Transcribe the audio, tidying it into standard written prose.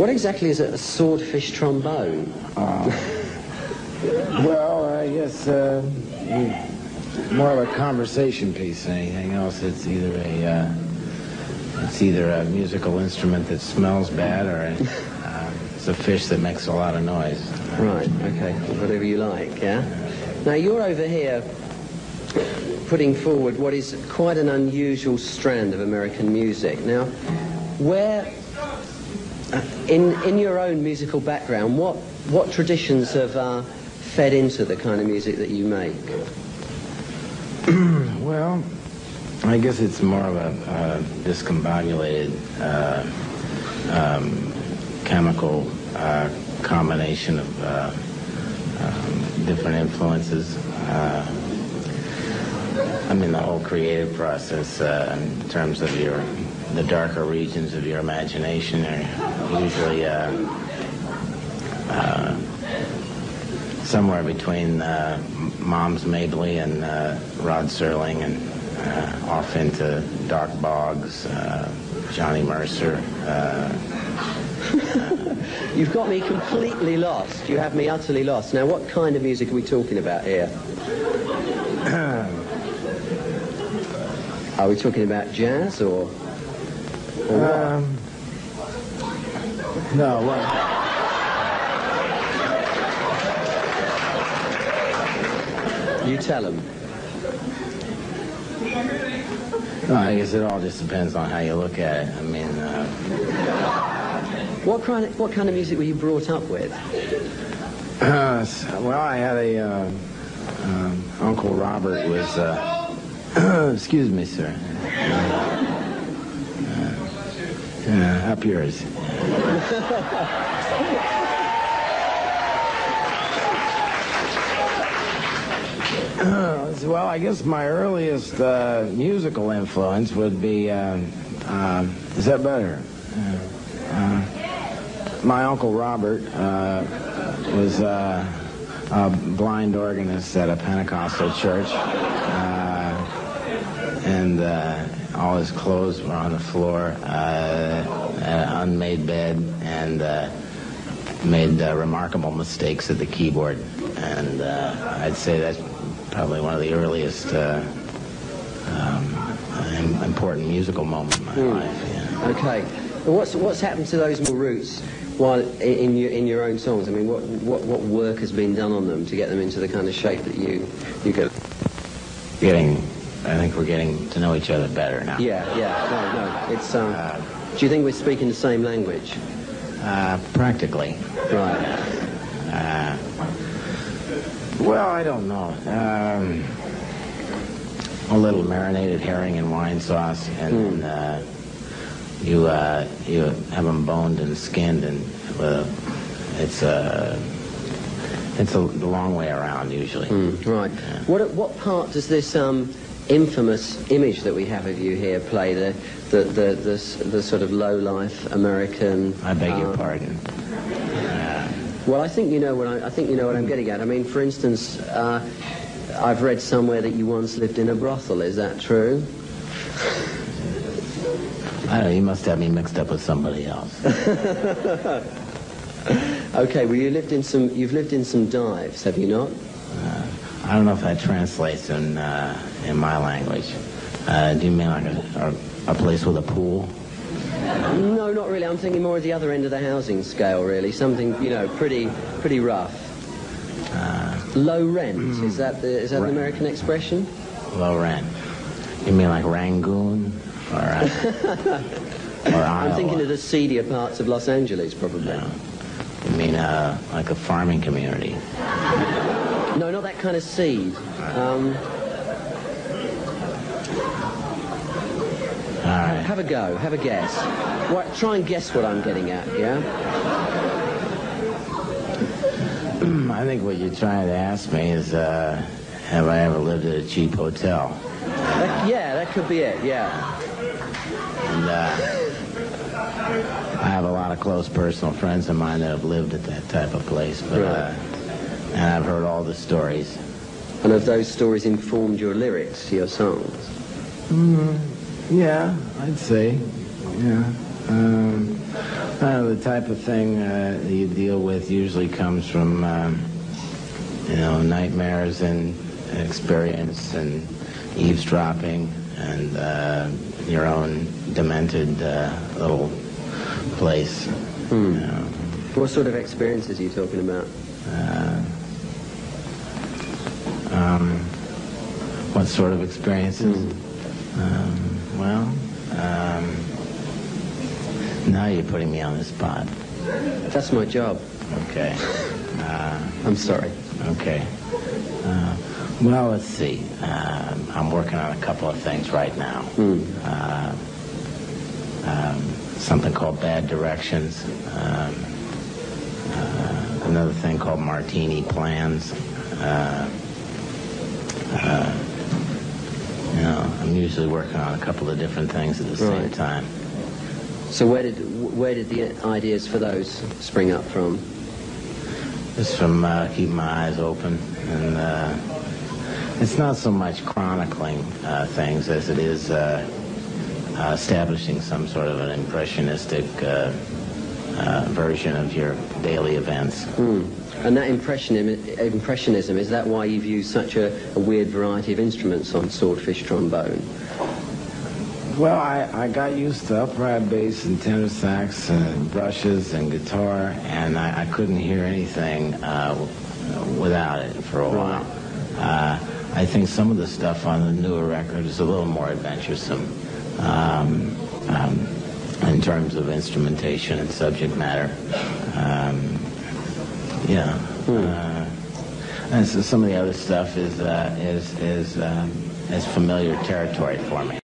What exactly is a swordfish trombone? Well, I guess more of a conversation piece than anything else. It's either a musical instrument that smells bad, or it's a fish that makes a lot of noise. Right. Okay. Whatever you like. Yeah. Now you're over here putting forward what is quite an unusual strand of American music. Now, where in your own musical background, what traditions have fed into the kind of music that you make? Well, I guess it's more of a discombobulated chemical combination of different influences. I mean, the whole creative process in terms of the darker regions of your imagination are usually somewhere between Moms Mabley and Rod Serling, and off into Doc Boggs, Johnny Mercer. You've got me completely lost. You have me utterly lost. Now, what kind of music are we talking about here? Are we talking about jazz or what? No, what? You tell them. I guess it all just depends on how you look at it. I mean, what kind of music were you brought up with? well, I had a Uncle Robert was. Excuse me, sir. Up yours. Well, I guess my earliest musical influence would be, is that better? My Uncle Robert was a blind organist at a Pentecostal church, and all his clothes were on the floor, an unmade bed, and made remarkable mistakes at the keyboard. And I'd say that's probably one of the earliest important musical moments in my life. Yeah. Okay. What's happened to those more roots while in your own songs? I mean, what work has been done on them to get them into the kind of shape that you get? I think we're getting to know each other better now. Yeah. No. It's. Do you think we're speaking the same language? Practically. Right. Well, I don't know. A little marinated herring and wine sauce, and you have them boned and skinned, and it's a long way around usually. Right. What part does this infamous image that we have of you here play? The sort of low life American. I beg your pardon. Well, I think you know what I'm getting at. I mean, for instance, I've read somewhere that you once lived in a brothel. Is that true? I don't know. You must have me mixed up with somebody else. Okay. Well, you've lived in some dives, have you not? I don't know if that translates in my language. Do you mean like a place with a pool? No, not really. I'm thinking more at the other end of the housing scale, really. Something, pretty rough. Low rent, is that an American expression? Low rent. You mean like Rangoon or Iowa? I'm thinking of the seedier parts of Los Angeles, probably. No. You mean like a farming community? No, not that kind of seed. All right. Have a go. Have a guess. Try and guess what I'm getting at, yeah? I think what you're trying to ask me is, have I ever lived at a cheap hotel? That could be it, yeah. And I have a lot of close personal friends of mine that have lived at that type of place, but and I've heard all the stories. And have those stories informed your lyrics to your songs? Yeah, I'd say. Yeah. The type of thing you deal with usually comes from, nightmares and experience and eavesdropping and your own demented little place. What sort of experiences are you talking about? What sort of experiences? Now you're putting me on the spot. That's my job. Okay. I'm sorry. Okay. Well, let's see. I'm working on a couple of things right now. Something called Bad Directions. Another thing called Martini Plans. I'm usually working on a couple of different things at the same time. So where did the ideas for those spring up from? Just from keeping my eyes open, and it's not so much chronicling things as it is establishing some sort of an impressionistic version of your daily events. And that impressionism, is that why you've used such a weird variety of instruments on Swordfish Trombone? Well, I got used to upright bass and tenor sax and brushes and guitar, and I couldn't hear anything without it for a while. I think some of the stuff on the newer record is a little more adventuresome in terms of instrumentation and subject matter. And so some of the other stuff is familiar territory for me.